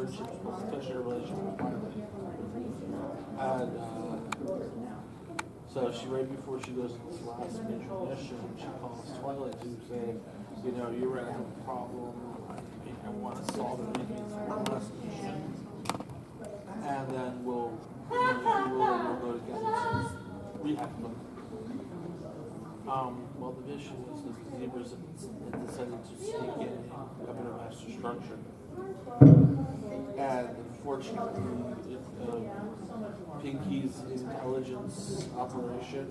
relationships, especially a relationship with Twilight. And so right before she goes to this last major mission, she calls Twilight to say, you know, you're going to have a problem. I want to solve it. Maybe it's one last mission. And then we'll go together to rehab them. Well, the mission was the zebras had decided to sneak in Governor Master structure. And unfortunately, Pinky's intelligence operation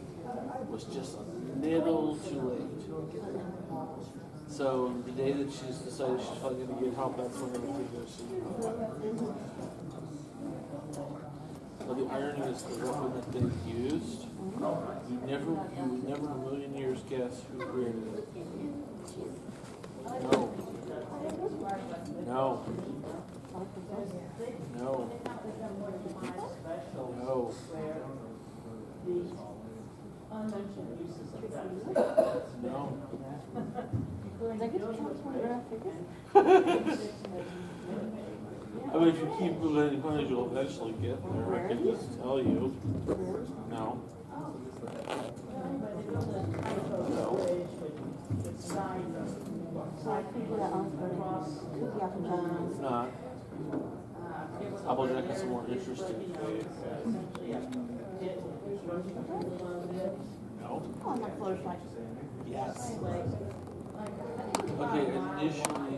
was just a little too late. So the day that she's decided she's probably going to get help, that's when everything goes to But the irony is the weapon that they used, you would never in a million years guess who created it. No. I mean, if you keep letting punch, you'll eventually get there. I can just tell you. No. It's not. Applejack is a more interesting thing. No? Yes. Okay, initially,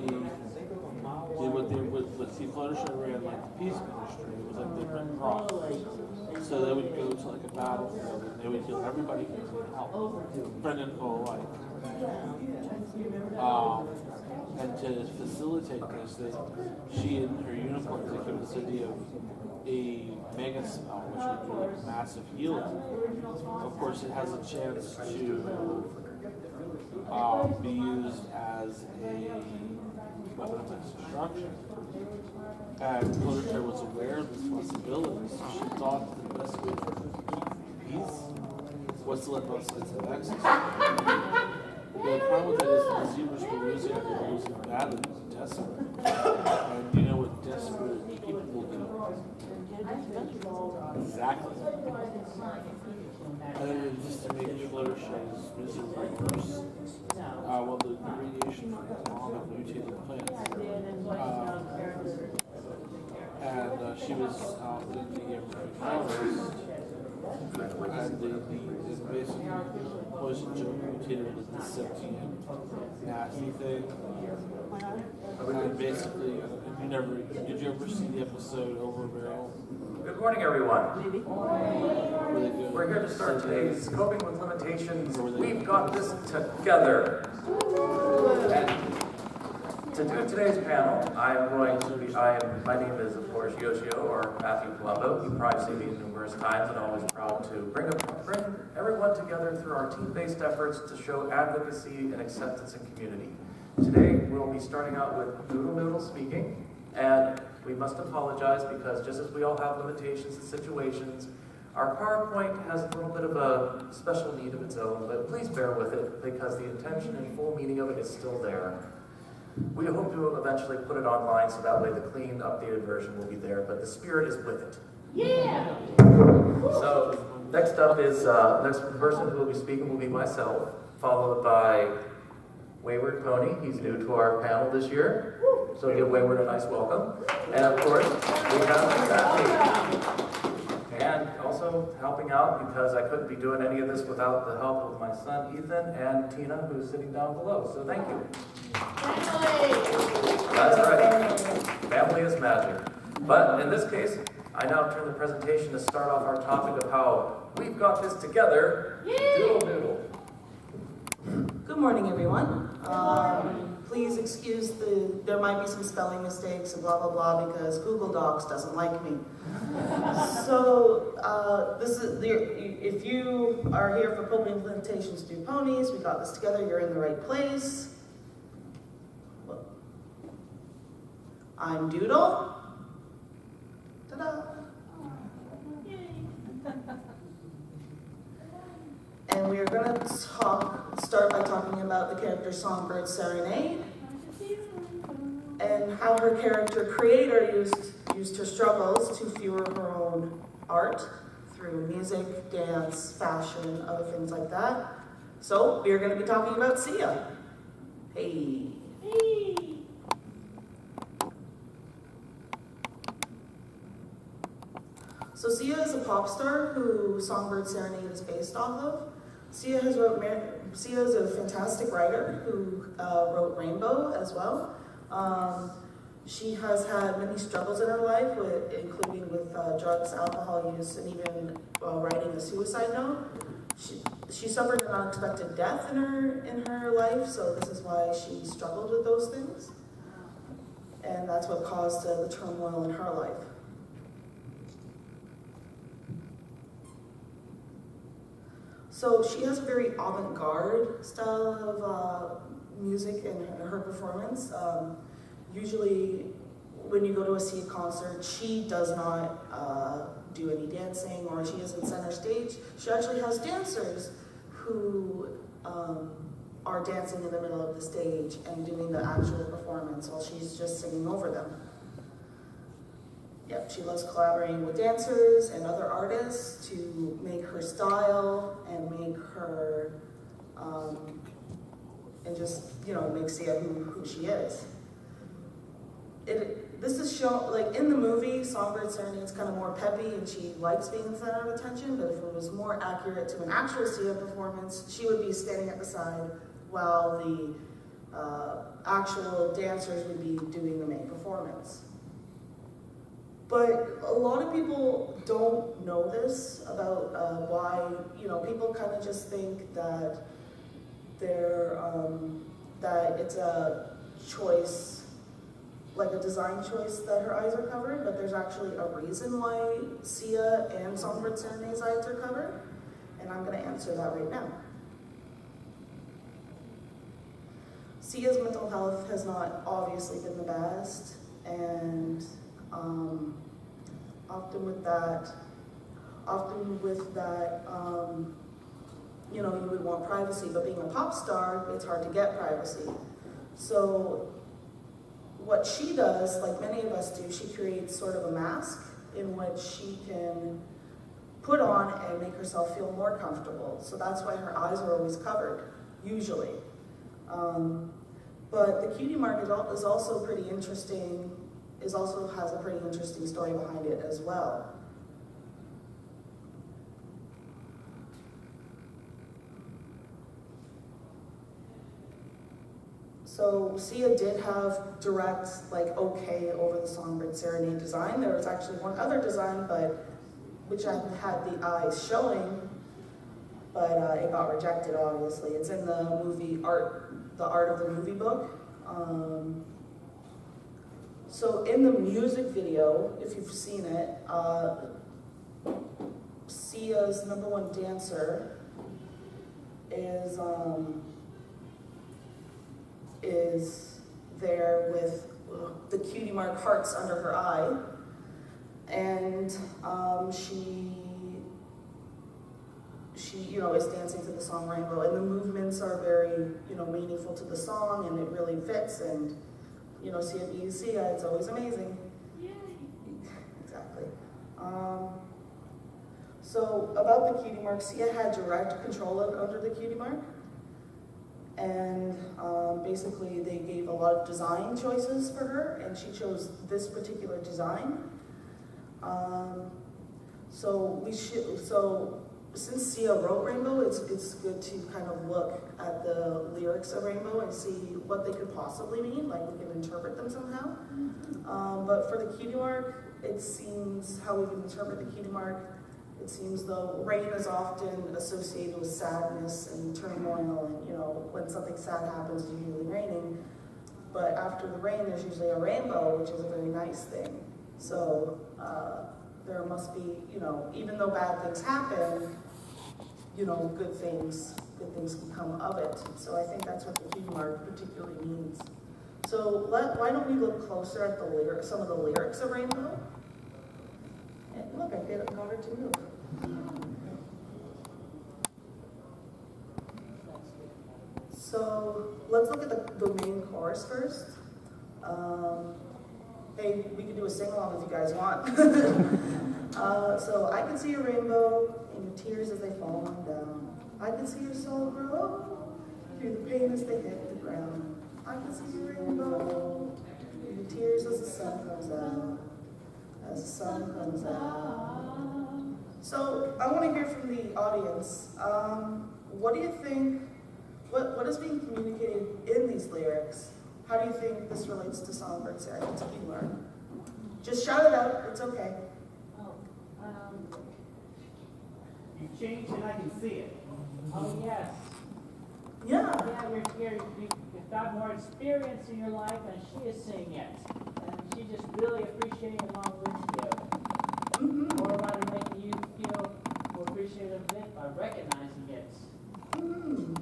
what Fluttershy ran like the Peace Ministry, it was like the Red Cross. So they would go to like a battlefield and they would heal everybody who needed help, friend and foe alike. And to facilitate this, she and her unicorns they came to this idea of a mega spell, which would do like massive healing. Of course, it has a chance to be used as a weapon of mass destruction. And Fluttershy was aware of this possibility, so she thought the best way to keep peace was to let both sides have access to it. The problem with that is the zebras were losing badly, desperate. And you know what desperate people will do? Exactly. And then just to make Fluttershy's misery worse, well, the radiation from the bomb had mutated plants. And she was out in the forest, and the basically poison junk mutated with this sentient nasty thing. And basically, did you ever see the episode Over a Barrel? Good morning, everyone. We're here to start today's Coping with Limitations. We've got this together. And to do today's panel, my name is, of course, Yoshio, or Matthew Colombo. You've probably seen me numerous times, and always proud to bring everyone together through our team-based efforts to show advocacy and acceptance in community. Today, we'll be starting out with Noodle speaking, and we must apologize because just as we all have limitations and situations, our PowerPoint has a little bit of a special need of its own, but please bear with it because the intention and full meaning of it is still there. We hope to eventually put it online so that way the clean, updated version will be there, but the spirit is with it. Yeah! So, next up is, next person who will be speaking will be myself, followed by Wayward Pony. He's new to our panel this year, so give Wayward a nice welcome. And of course, we have Matthew. And also helping out, because I couldn't be doing any of this without the help of my son Ethan and Tina, who's sitting down below. So thank you. That's right. Family is magic. But in this case, I now turn the presentation to start off our topic of how we've got this together. Doodle. Good morning, everyone. Please excuse there might be some spelling mistakes and blah, blah, blah, because Google Docs doesn't like me. So, if you are here for Coping with Limitations Do Ponies, we got this together, you're in the right place. I'm Doodle. Ta-da! And we are going to start by talking about the character Songbird Serenade. and how her character creator used her struggles to fuel her own art through music, dance, fashion, other things like that. So we're going to be talking about Sia. Hey. So Sia is a pop star who Songbird Serenade is based off of. Sia is a fantastic writer who wrote Rainbow as well. She has had many struggles in her life, including with drugs, alcohol use, and even writing a suicide note. She suffered an unexpected death in her life, so this is why she struggled with those things. And that's what caused the turmoil in her life. So she has a very avant-garde style of music in her performance. Usually, when you go to a Sia concert, she does not do any dancing, or she isn't center stage. She actually has dancers who are dancing in the middle of the stage and doing the actual performance while she's just singing over them. Yep, she loves collaborating with dancers and other artists to make her style and make her, and just, make Sia who she is. This is shown, like in the movie, Songbird Serenade is kind of more peppy and she likes being the center of attention, but if it was more accurate to an actual Sia performance, she would be standing at the side while the actual dancers would be doing the main performance. But a lot of people don't know this about why, people kind of just think that that it's a choice, like a design choice that her eyes are covered, but there's actually a reason why Sia and Songbird Serenade's eyes are covered, and I'm going to answer that right now. Sia's mental health has not obviously been the best, and often with that, you would want privacy, but being a pop star, it's hard to get privacy. So what she does, like many of us do, she creates sort of a mask in which she can put on and make herself feel more comfortable. So that's why her eyes are always covered, usually. But the cutie mark is also pretty interesting, also has a pretty interesting story behind it as well. So Sia did have direct, okay over the Songbird Serenade design. There was actually one other design, which had the eyes showing, but it got rejected, obviously. It's in the movie The Art of the Movie book. So in the music video, if you've seen it, Sia's #1 dancer is there with the cutie mark hearts under her eye, and she is dancing to the song Rainbow, and the movements are very meaningful to the song, and it really fits, and Sia being Sia, it's always amazing. Yay. Exactly. So about the cutie mark, Sia had direct control over the cutie mark, and basically they gave a lot of design choices for her, and she chose this particular design. Since Sia wrote Rainbow, it's good to kind of look at the lyrics of Rainbow and see what they could possibly mean, like we can interpret them somehow. But for the cutie mark, it seems, how we can interpret the cutie mark, it seems though rain is often associated with sadness and turmoil, and when something sad happens, it's usually raining. But after the rain, there's usually a rainbow, which is a very nice thing. So there must be, even though bad things happen, good things can come of it. So I think that's what the cutie mark particularly means. So why don't we look closer at the lyrics, some of the lyrics of Rainbow? And look, I got her to move. So let's look at the main chorus first. Hey, we can do a sing-along if you guys want. So I can see a rainbow in your tears as they fall on down. I can see your soul grow through the pain as they hit the ground. I can see your rainbow in your tears as the sun comes out. As the sun comes out. So I want to hear from the audience. What do you think, what is being communicated in these lyrics? How do you think this relates to songbirds that you learn? Just shout it out, it's okay. You've changed and I can see it. Oh, yes. Yeah. Yeah, you've got more experience in your life, and she is seeing it. And she just really appreciating along with you. Mm-hmm. Or rather making you feel more appreciative of it by recognizing it. Mm-hmm.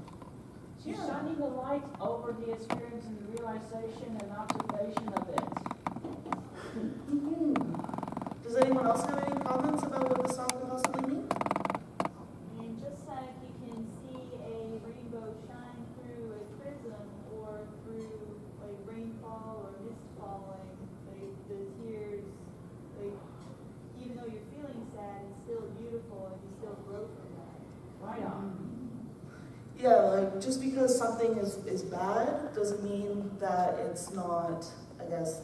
She's Yeah. shining the light over the experience and the realization and observation of it. Mm-hmm. Does anyone else have any comments about what the song could possibly mean? I mean, just like you can see a rainbow shine through a prism or through like rainfall or mist falling, like the tears, like even though you're feeling sad, it's still beautiful and you still grow from that. Right on. Yeah, like just because something is bad doesn't mean that it's not, I guess,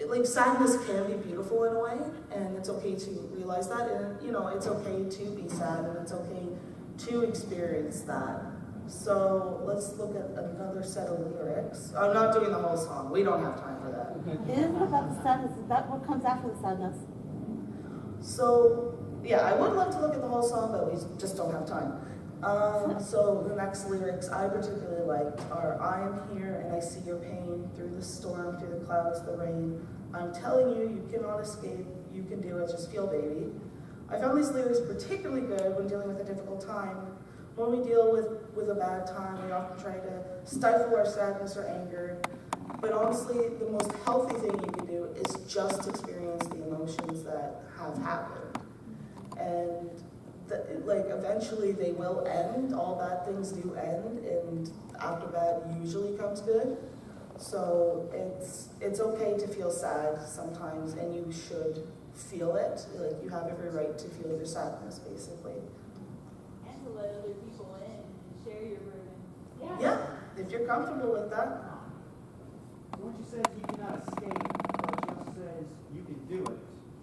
like sadness can be beautiful in a way, and it's okay to realize that, and you know, it's okay to be sad, and it's okay to experience that. So let's look at another set of lyrics. I'm not doing the whole song, we don't have time for that. It isn't about the sadness, it's about what comes after the sadness. So, yeah, I would love to look at the whole song, but we just don't have time. So the next lyrics I particularly liked are, I am here and I see your pain, through the storm, through the clouds, the rain. I'm telling you, you cannot escape, you can do it, just feel baby. I found these lyrics particularly good when dealing with a difficult time. When we deal with a bad time, we often try to stifle our sadness or anger. But honestly, the most healthy thing you can do is just experience the emotions that have happened. And like eventually they will end, all bad things do end, and after that usually comes good. So it's okay to feel sad sometimes, and you should feel it. Like you have every right to feel your sadness, basically. And to let other people in and share your burden. Yeah, if you're comfortable with that. When she says you cannot escape, but she also says you can do it.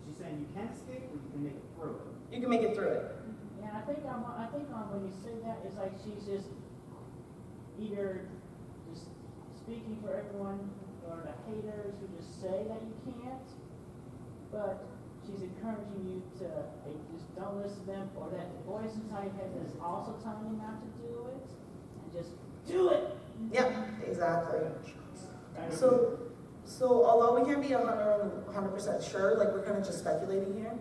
She's saying you can escape or you can make it through it. You can make it through it. Yeah, I think when you say that, it's like she's just either just speaking for everyone or the haters who just say that you can't, but she's encouraging you to just don't listen to them, or that voice inside your head is also telling you not to do it, and just do it. Yeah, exactly. So although we can't be 100% sure, like we're kind of just speculating here,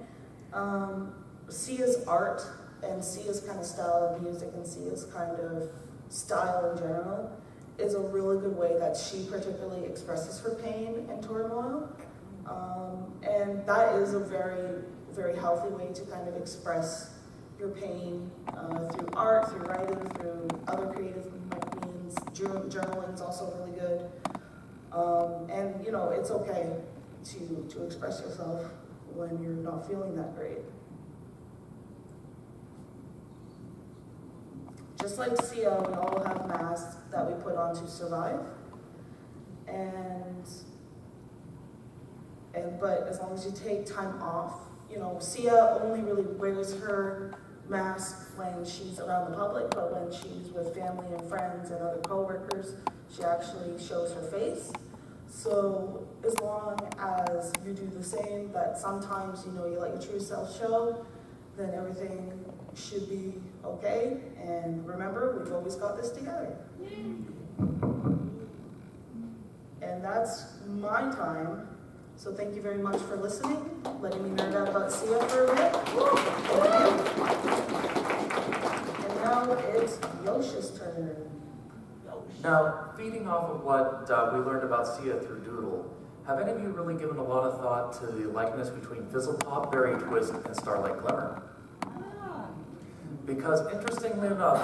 Sia's art and Sia's kind of style of music and Sia's kind of style in general is a really good way that she particularly expresses her pain and turmoil. And that is a very, very healthy way to kind of express your pain through art, through writing, through other creative means. Journaling is also really good. And you know, it's okay to express yourself when you're not feeling that great. Just like Sia, we all have masks that we put on to survive. But as long as you take time off, you know, Sia only really wears her mask when she's around the public, but when she's with family and friends and other coworkers, she actually shows her face. So as long as you do the same, that sometimes, you know, you let your true self show, then everything should be okay. And remember, we've always got this together. And that's my time. So thank you very much for listening, letting me nerd out about Sia for a bit. And now it's Yoshi's turn. Now, feeding off of what we learned about Sia through Doodle, have any of you really given a lot of thought to the likeness between Fizzlepop, Berry Twist, and Starlight Glimmer? Because interestingly enough,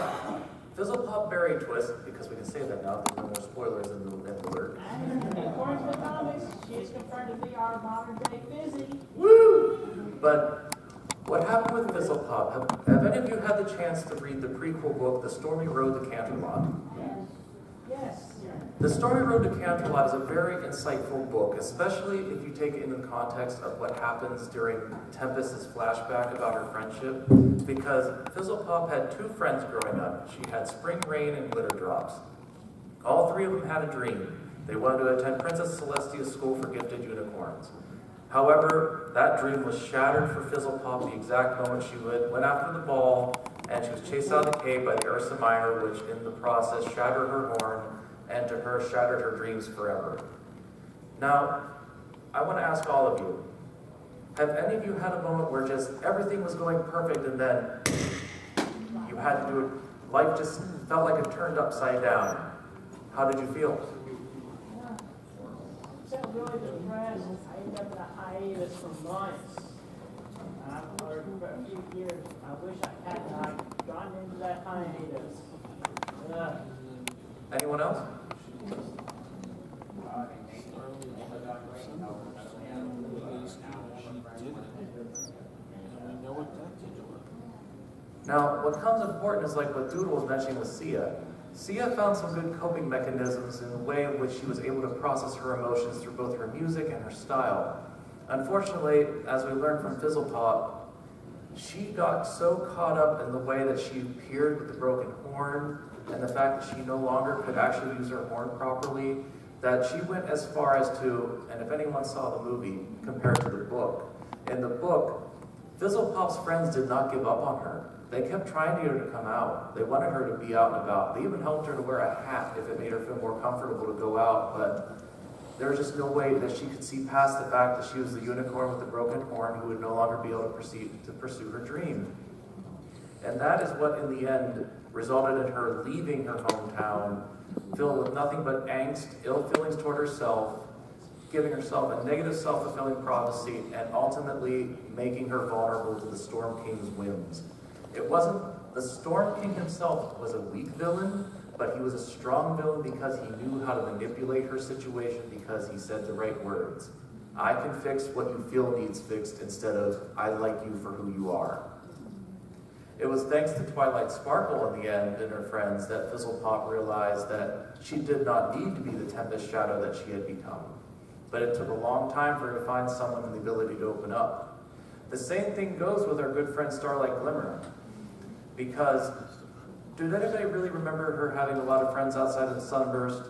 Fizzlepop Berry Twist, because we can say that now, there's no more spoilers in the word. And according to the comics, she is confirmed to be our modern day Fizzy. Woo! But what happened with Fizzlepop? Have any of you had the chance to read the prequel book, The Stormy Road to Canterlot? Yes. The Stormy Road to Canterlot is a very insightful book, especially if you take it in the context of what happens during Tempest's flashback about her friendship, because Fizzlepop had two friends growing up. She had Spring Rain and Glitter Drops. All three of them had a dream. They wanted to attend Princess Celestia's School for Gifted Unicorns. However, that dream was shattered for Fizzlepop the exact moment she went after the ball, and she was chased out of the cave by the Ursa Minor, which in the process shattered her horn, and to her shattered her dreams forever. Now, I want to ask all of you, have any of you had a moment where just everything was going perfect and then you had to do it, life just felt like it turned upside down? How did you feel? I felt really depressed. I ended up in a hiatus for months. Or for a few years. I wish I had not gotten into that hiatus. Anyone else? Now, what comes important is like what Doodle was mentioning with Sia. Sia found some good coping mechanisms in the way in which she was able to process her emotions through both her music and her style. Unfortunately, as we learned from Fizzlepop, she got so caught up in the way that she appeared with the broken horn and the fact that she no longer could actually use her horn properly, that she went as far as to, and if anyone saw the movie compared to the book, in the book, Fizzlepop's friends did not give up on her. They kept trying to get her to come out. They wanted her to be out and about. They even helped her to wear a hat if it made her feel more comfortable to go out, but there was just no way that she could see past the fact that she was the unicorn with the broken horn who would no longer be able to pursue her dream. And that is what, in the end, resulted in her leaving her hometown, filled with nothing but angst, ill feelings toward herself, giving herself a negative self-fulfilling prophecy, and ultimately making her vulnerable to the Storm King's whims. It wasn't, the Storm King himself was a weak villain, but he was a strong villain because he knew how to manipulate her situation because he said the right words. I can fix what you feel needs fixed instead of, I like you for who you are. It was thanks to Twilight Sparkle in the end and her friends that Fizzlepop realized that she did not need to be the Tempest Shadow that she had become. But it took a long time for her to find someone with the ability to open up. The same thing goes with our good friend Starlight Glimmer. Because, did anybody really remember her having a lot of friends outside of the Sunburst?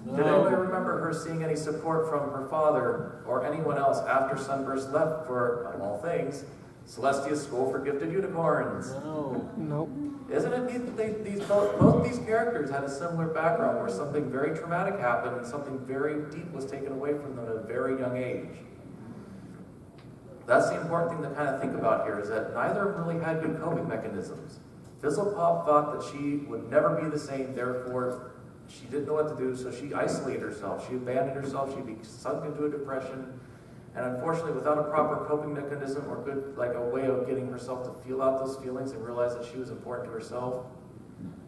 No. Did anybody remember her seeing any support from her father or anyone else after Sunburst left for, of all things, Celestia's School for Gifted Unicorns? No. Nope. Isn't it neat that both these characters had a similar background where something very traumatic happened and something very deep was taken away from them at a very young age? That's the important thing to kind of think about here, is that neither of them really had good coping mechanisms. Fizzlepop thought that she would never be the same, therefore she didn't know what to do, so she isolated herself. She abandoned herself, she'd sunk into a depression, and unfortunately without a proper coping mechanism or good, like a way of getting herself to feel out those feelings and realize that she was important to herself,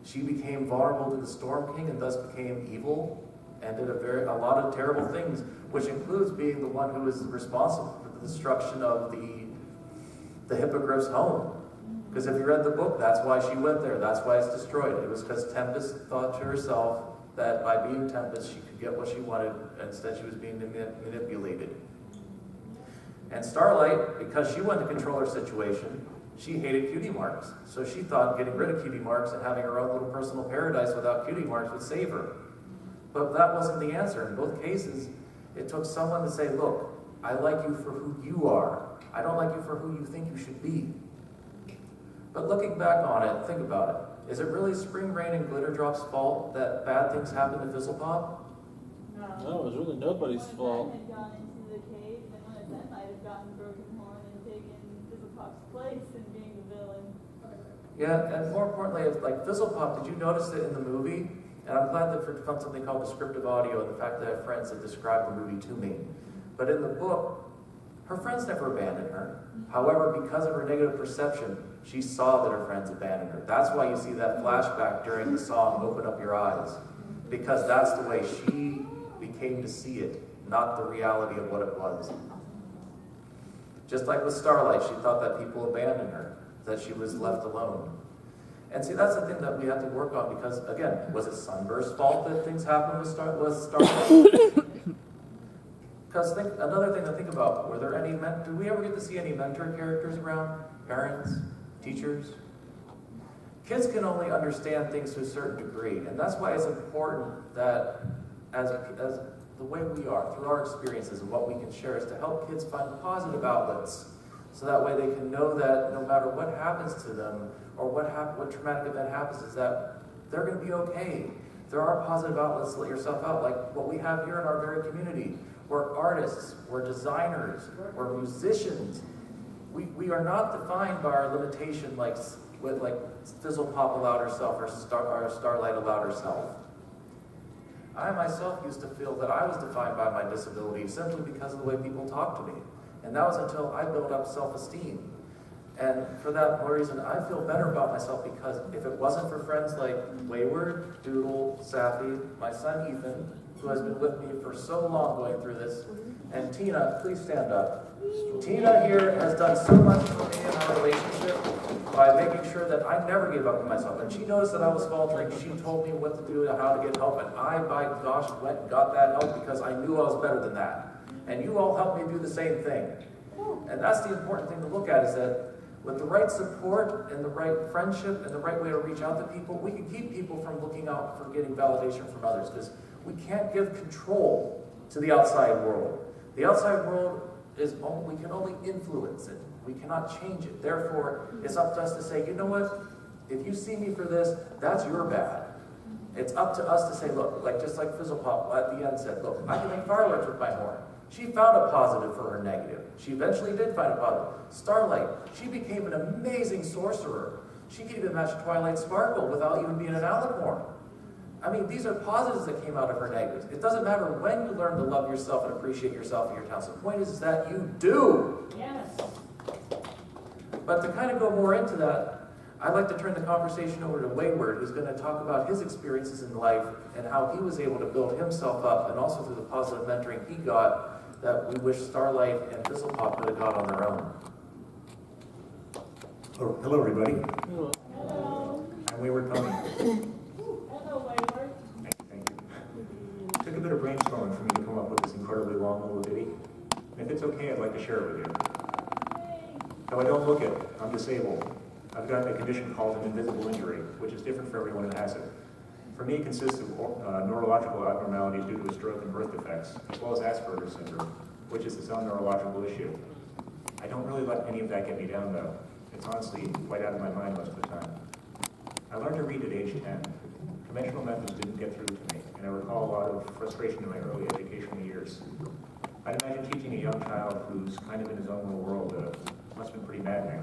she became vulnerable to the Storm King and thus became evil and did a lot of terrible things, which includes being the one who was responsible for the destruction of the Hippogriff's home. Because if you read the book, that's why she went there. That's why it's destroyed. It was because Tempest thought to herself that by being Tempest, she could get what she wanted. Instead, she was being manipulated. And Starlight, because she wanted to control her situation, she hated cutie marks. So she thought getting rid of cutie marks and having her own little personal paradise without cutie marks would save her. But that wasn't the answer. In both cases, it took someone to say, look, I like you for who you are. I don't like you for who you think you should be. But looking back on it, think about it. Is it really Spring Rain and Glitter Drop's fault that bad things happen to Fizzlepop? No, it was really nobody's fault. One of them had gone into the cave, and one of them might have gotten Broken Horn and taken Fizzlepop's place in being the villain. Yeah, and more importantly, like Fizzlepop, did you notice it in the movie? And I'm glad that I found something called descriptive audio and the fact that I have friends that describe the movie to me. But in the book, Her friends never abandoned her. However, because of her negative perception, she saw that her friends abandoned her. That's why you see that flashback during the song, Open Up Your Eyes. Because that's the way she became to see it, not the reality of what it was. Just like with Starlight, she thought that people abandoned her, that she was left alone. And see, that's the thing that we have to work on because, again, was it Sunburst's fault that things happened with Starlight? Because another thing to think about, were there any, did we ever get to see any mentor characters around? Parents? Teachers? Kids can only understand things to a certain degree, and that's why it's important that as the way we are, through our experiences and what we can share, is to help kids find positive outlets, so that way they can know that no matter what happens to them, or what traumatic event happens, is that they're going to be okay. There are positive outlets to let yourself out, like what we have here in our very community. We're artists, we're designers, we're musicians. We are not defined by our limitation like Fizzle Pop allowed herself or Starlight allowed herself. I myself used to feel that I was defined by my disability simply because of the way people talk to me. And that was until I built up self-esteem. And for that reason, I feel better about myself because if it wasn't for friends like Wayward, Doodle, Sappy, my son Ethan, who has been with me for so long going through this, and Tina, please stand up. Tina here has done so much for me in our relationship by making sure that I never gave up on myself. And she noticed that I was faltering. She told me what to do and how to get help. And I, by gosh, went and got that help because I knew I was better than that. And you all helped me do the same thing. And that's the important thing to look at, is that with the right support and the right friendship and the right way to reach out to people, we can keep people from looking out for getting validation from others, because we can't give control to the outside world. The outside world we can only influence it. We cannot change it. Therefore, it's up to us to say, you know what? If you see me for this, that's your bad. It's up to us to say, look, just like Fizzlepop at the end said, look, I can make fireworks with my horn. She found a positive for her negative. She eventually did find a positive. Starlight, she became an amazing sorcerer. She could even match Twilight Sparkle without even being an alicorn. I mean, these are positives that came out of her negatives. It doesn't matter when you learn to love yourself and appreciate yourself and your talents. The point is that you do. Yes. But to kind of go more into that, I'd like to turn the conversation over to Wayward, who's going to talk about his experiences in life and how he was able to build himself up, and also through the positive mentoring he got that we wish Starlight and Fizzlepop could have got on their own. Hello, everybody. Hello. I'm Wayward Pony. Hello, Wayward. Thank you. It took a bit of brainstorming for me to come up with this incredibly long little ditty. And if it's okay, I'd like to share it with you. Though I don't look it, I'm disabled. I've got a condition called an invisible injury, which is different for everyone who has it. For me, it consists of neurological abnormalities due to a stroke and birth defects, as well as Asperger's syndrome, which is its own neurological issue. I don't really let any of that get me down, though. It's honestly quite out of my mind most of the time. I learned to read at age 10. Conventional methods didn't get through to me, and I recall a lot of frustration in my early educational years. I'd imagine teaching a young child who's kind of in his own little world must have been pretty maddening.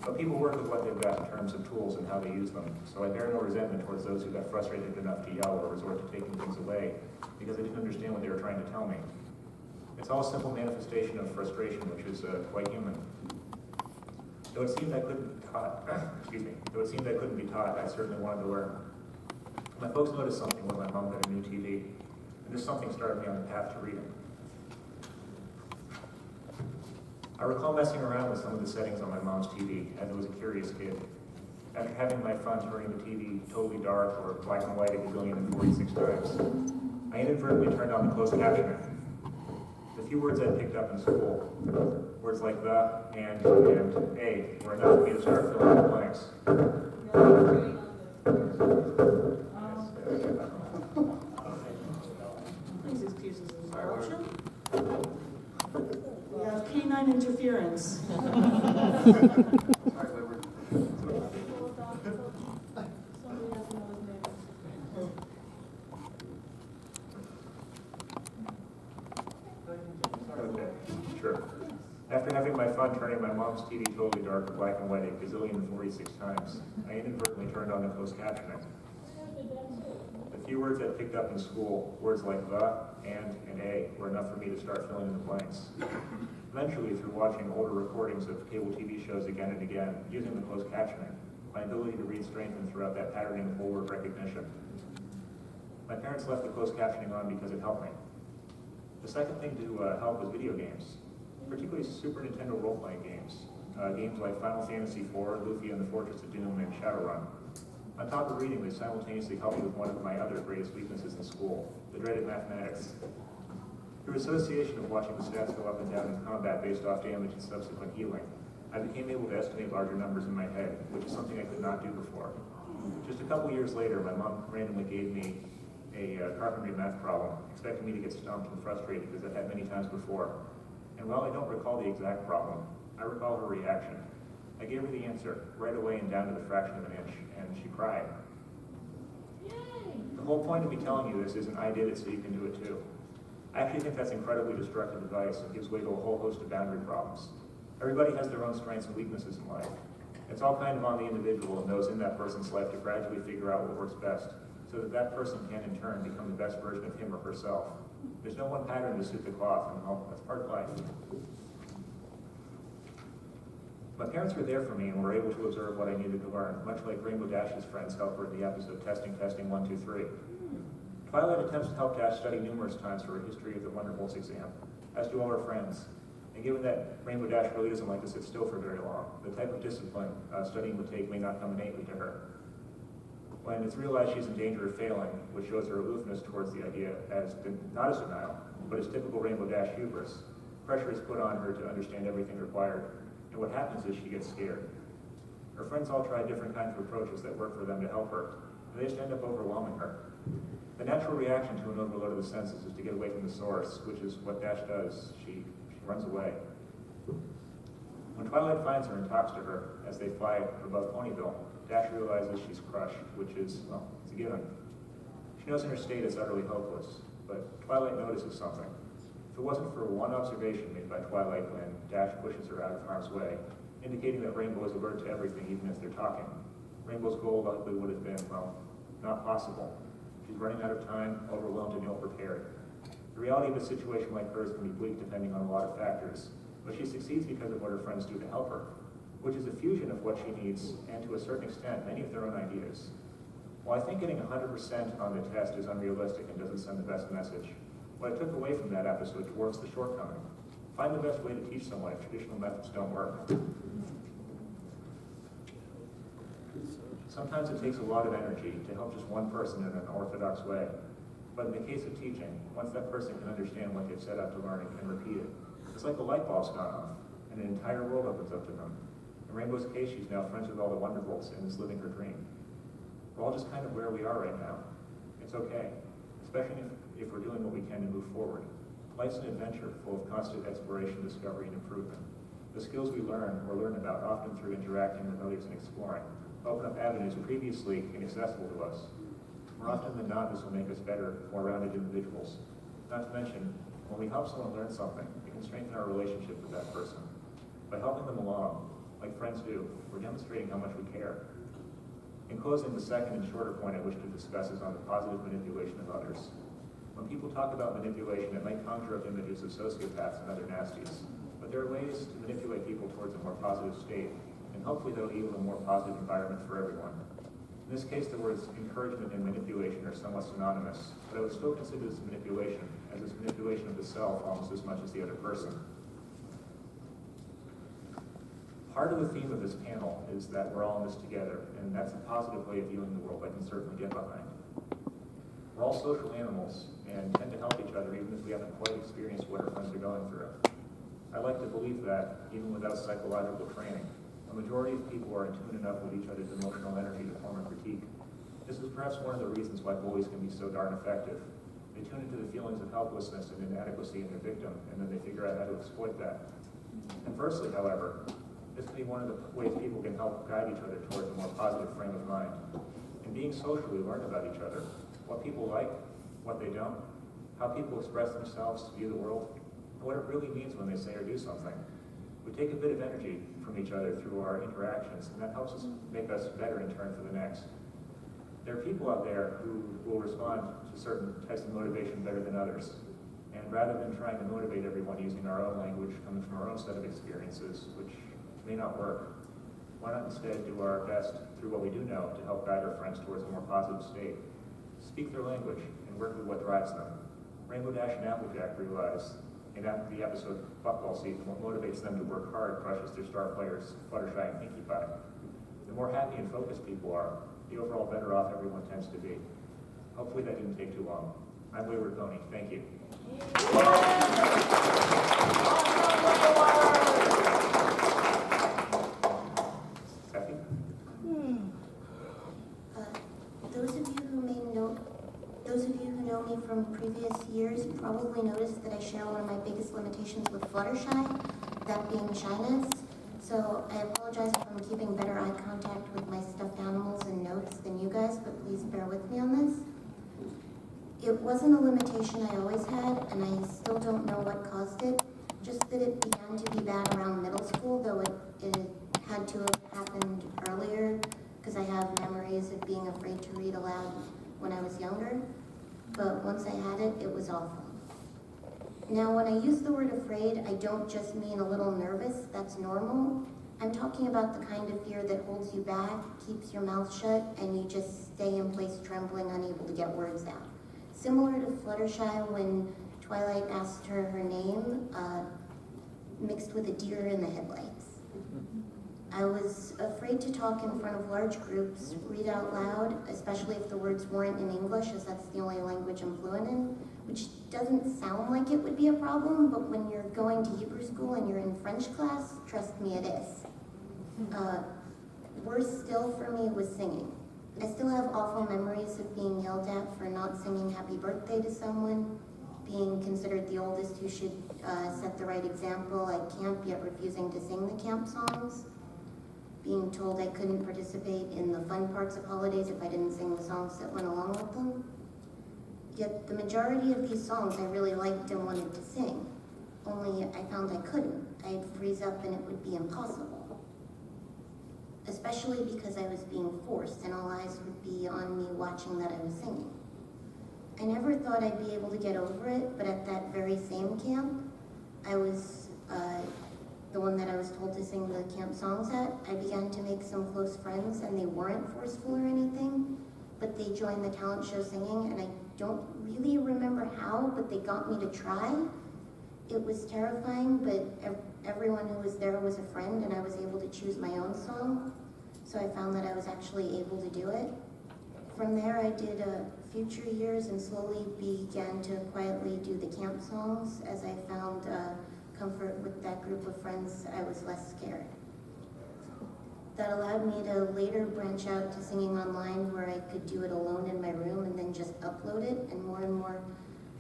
But people work with what they've got in terms of tools and how they use them, so I bear no resentment towards those who got frustrated enough to yell or resort to taking things away because they didn't understand what they were trying to tell me. It's all a simple manifestation of frustration, which is quite human. Though it seemed I couldn't be taught, I certainly wanted to learn. My folks noticed something when my mom got a new TV, and this something started me on the path to reading. I recall messing around with some of the settings on my mom's TV as I was a curious kid. After having my fun turning the TV totally dark or black and white a gazillion 46 times, I inadvertently turned on the closed captioning. The few words I'd picked up in school, words like the, and, a, were enough for me to start filling in the blanks. Please excuse us of interruption. We have canine interference. Okay, sure. After having my fun turning my mom's TV totally dark or black and white a gazillion 46 times, I inadvertently turned on the closed captioning. The few words I picked up in school, words like the, and a, were enough for me to start filling in the blanks. Eventually, through watching older recordings of cable TV shows again and again, using the closed captioning, my ability to read strengthened throughout that patterning of whole word recognition. My parents left the closed captioning on because it helped me. The second thing to help was video games, particularly Super Nintendo role-playing games. Games like Final Fantasy IV, Luffy and the Fortress of Doom, and Shadowrun. On top of reading, they simultaneously helped me with one of my other greatest weaknesses in school, the dreaded mathematics. Through association of watching the stats go up and down in combat based off damage and subsequent healing, I became able to estimate larger numbers in my head, which is something I could not do before. Just a couple years later, my mom randomly gave me a carpentry math problem, expecting me to get stumped and frustrated as I've had many times before. And while I don't recall the exact problem, I recall her reaction. I gave her the answer right away and down to the fraction of an inch, and she cried. Yay! The whole point of me telling you this isn't I did it so you can do it too. I actually think that's incredibly destructive advice and gives way to a whole host of boundary problems. Everybody has their own strengths and weaknesses in life. It's all kind of on the individual and those in that person's life to gradually figure out what works best, so that that person can in turn become the best version of him or herself. There's no one pattern to suit the cloth, and well, that's part of life. My parents were there for me and were able to observe what I needed to learn, much like Rainbow Dash's friends helped her in the episode Testing, 1, 2, 3. Twilight attempts to help Dash study numerous times for a history of the Wonderbolts exam, as do all her friends. And given that Rainbow Dash really doesn't like to sit still for very long, the type of discipline studying would take may not come innately to her. When it's realized she's in danger of failing, which shows her aloofness towards the idea as not as denial, but as typical Rainbow Dash hubris, pressure is put on her to understand everything required. And what happens is she gets scared. Her friends all try different kinds of approaches that work for them to help her, and they just end up overwhelming her. The natural reaction to an overload of the senses is to get away from the source, which is what Dash does. She runs away. When Twilight finds her and talks to her as they fly above Ponyville, Dash realizes she's crushed, which is, well, it's a given. She knows in her state it's utterly hopeless, but Twilight notices something. If it wasn't for one observation made by Twilight when Dash pushes her out of harm's way, indicating that Rainbow is alert to everything even as they're talking, Rainbow's goal likely would have been, well, not possible. She's running out of time, overwhelmed, and ill-prepared. The reality of a situation like hers can be bleak depending on a lot of factors, but she succeeds because of what her friends do to help her, which is a fusion of what she needs and, to a certain extent, many of their own ideas. While I think getting 100% on the test is unrealistic and doesn't send the best message, what I took away from that episode dwarfs the shortcoming. Find the best way to teach someone if traditional methods don't work. Sometimes it takes a lot of energy to help just one person in an orthodox way. But in the case of teaching, once that person can understand what they've set out to learn and can repeat it, it's like a light bulb's gone off, and an entire world opens up to them. In Rainbow's case, she's now friends with all the Wonderbolts and is living her dream. We're all just kind of where we are right now. It's okay, especially if we're doing what we can to move forward. Life's an adventure full of constant exploration, discovery, and improvement. The skills we learn or learn about, often through interacting with others and exploring, open up avenues previously inaccessible to us. More often than not, this will make us better, more rounded individuals. Not to mention, when we help someone learn something, it can strengthen our relationship with that person. By helping them along, like friends do, we're demonstrating how much we care. In closing, the second and shorter point I wish to discuss is on the positive manipulation of others. When people talk about manipulation, it might conjure up images of sociopaths and other nasties, but there are ways to manipulate people towards a more positive state, and hopefully they'll yield a more positive environment for everyone. In this case, the words encouragement and manipulation are somewhat synonymous, but I would still consider this manipulation, as it's manipulation of the self almost as much as the other person. Part of the theme of this panel is that we're all in this together, and that's a positive way of viewing the world I can certainly get behind. We're all social animals and tend to help each other even if we haven't quite experienced what our friends are going through. I like to believe that, even without psychological training, a majority of people are in tune enough with each other's emotional energy to form a critique. This is perhaps one of the reasons why bullies can be so darn effective. They tune into the feelings of helplessness and inadequacy in their victim, and then they figure out how to exploit that. Conversely, however, this can be one of the ways people can help guide each other towards a more positive frame of mind. In being social, we learn about each other, what people like, what they don't, how people express themselves to view the world, and what it really means when they say or do something. We take a bit of energy from each other through our interactions, and that helps us make us better in turn for the next. There are people out there who will respond to certain types of motivation better than others. And rather than trying to motivate everyone using our own language, coming from our own set of experiences, which may not work, why not instead do our best through what we do know to help guide our friends towards a more positive state? Speak their language and work with what drives them. Rainbow Dash and Applejack realize in the episode Football Season what motivates them to work hard crushes their star players Fluttershy and Pinkie Pie. The more happy and focused people are, the overall better off everyone tends to be. Hopefully that didn't take too long. I'm Wayward Pony. Thank you. Kathy? Those of you who know me from previous years probably noticed that I share one of my biggest limitations with Fluttershy, that being shyness. So I apologize if I'm keeping better eye contact with my stuffed animals and notes than you guys, but please bear with me on this. It wasn't a limitation I always had, and I still don't know what caused it, just that it began to be bad around middle school, though it had to have happened earlier, because I have memories of being afraid to read aloud when I was younger. But once I had it, it was awful. Now, when I use the word afraid, I don't just mean a little nervous, that's normal. I'm talking about the kind of fear that holds you back, keeps your mouth shut, and you just stay in place trembling, unable to get words out. Similar to Fluttershy when Twilight asked her her name, mixed with a deer in the headlights. I was afraid to talk in front of large groups, read out loud, especially if the words weren't in English, as that's the only language I'm fluent in, which doesn't sound like it would be a problem, but when you're going to Hebrew school and you're in French class, trust me, it is. Worse still for me was singing. I still have awful memories of being yelled at for not singing happy birthday to someone, being considered the oldest who should set the right example at camp, yet refusing to sing the camp songs, being told I couldn't participate in the fun parts of holidays if I didn't sing the songs that went along with them. Yet the majority of these songs I really liked and wanted to sing, only I found I couldn't. I'd freeze up and it would be impossible. Especially because I was being forced and all eyes would be on me watching that I was singing. I never thought I'd be able to get over it, but at that very same camp, I was the one that I was told to sing the camp songs at. I began to make some close friends, and they weren't forceful or anything, but they joined the talent show singing, and I don't really remember how, but they got me to try. It was terrifying, but everyone who was there was a friend, and I was able to choose my own song, so I found that I was actually able to do it. From there, I did future years and slowly began to quietly do the camp songs. As I found comfort with that group of friends, I was less scared. That allowed me to later branch out to singing online, where I could do it alone in my room and then just upload it, and more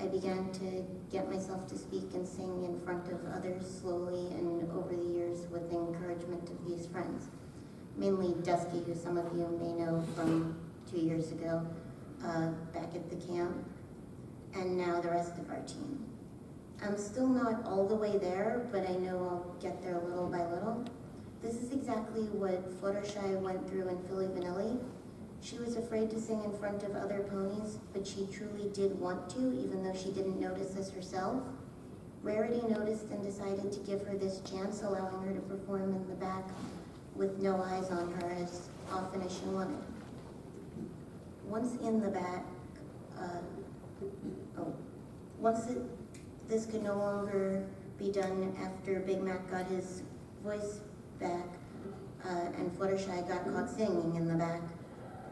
I began to get myself to speak and sing in front of others slowly and over the years with the encouragement of these friends. Mainly Dusky, who some of you may know from 2 years ago, back at the camp, and now the rest of our team. I'm still not all the way there, but I know I'll get there little by little. This is exactly what Fluttershy went through in Philly Vanilli. She was afraid to sing in front of other ponies, but she truly did want to, even though she didn't notice this herself. Rarity noticed and decided to give her this chance, allowing her to perform in the back with no eyes on her as often as she wanted. Once in the back, this could no longer be done after Big Mac got his voice back, and Fluttershy got caught singing in the back.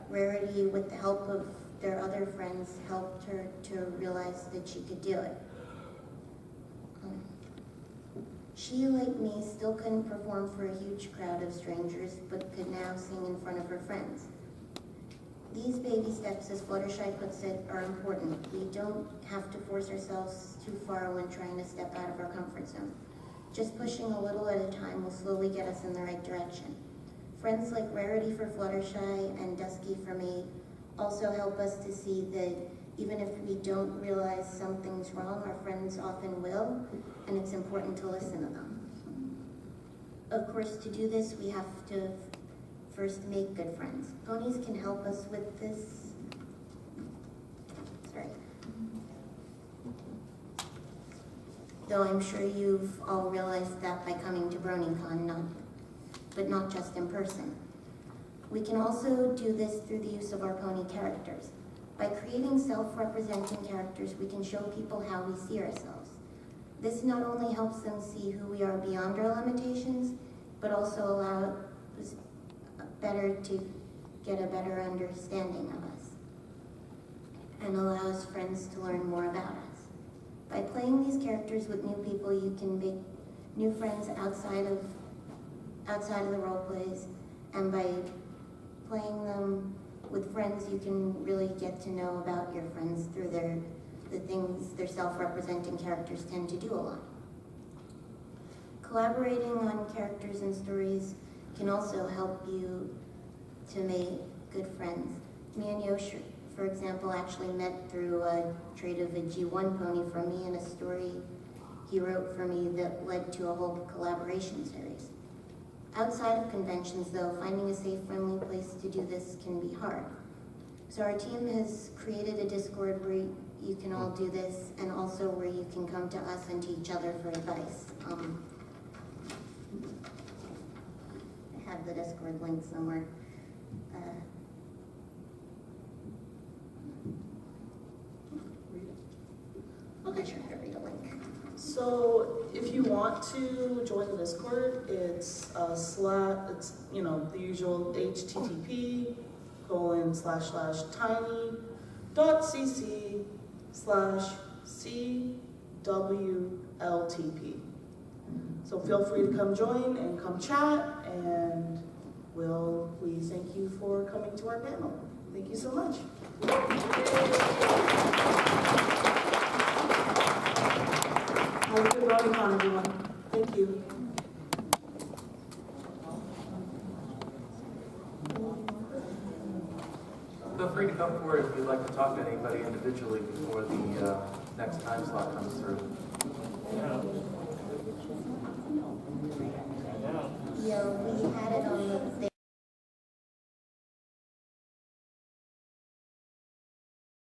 Rarity, with the help of their other friends, helped her to realize that she could do it. She, like me, still couldn't perform for a huge crowd of strangers, but could now sing in front of her friends. These baby steps, as Fluttershy puts it, are important. We don't have to force ourselves too far when trying to step out of our comfort zone. Just pushing a little at a time will slowly get us in the right direction. Friends like Rarity for Fluttershy and Dusky for me also help us to see that even if we don't realize something's wrong, our friends often will, and it's important to listen to them. Of course, to do this, we have to first make good friends. Ponies can help us with this though I'm sure you've all realized that by coming to BronyCon, but not just in person. We can also do this through the use of our pony characters. By creating self-representing characters, we can show people how we see ourselves. This not only helps them see who we are beyond our limitations, but also allows us to get a better understanding of us, and allows friends to learn more about us. By playing these characters with new people, you can make new friends outside of the role plays, and by playing them with friends, you can really get to know about your friends through the things their self-representing characters tend to do a lot. Collaborating on characters and stories can also help you to make good friends. Me and Yoshi, for example, actually met through a trade of a G1 pony from me and a story he wrote for me that led to a whole collaboration series. Outside of conventions, though, finding a safe, friendly place to do this can be hard. So our team has created a Discord where you can all do this, and also where you can come to us and to each other for advice. I have the Discord link somewhere. Okay. Sure, to read a link. So if you want to join the Discord, it's it's the usual http://tiny.cc/CWLTP. So feel free to come join and come chat, and we thank you for coming to our panel. Thank you so much. Have a good BronyCon, everyone. Thank you. Feel free to come forward if you'd like to talk to anybody individually before the next time slot comes through. Yeah, we had it on the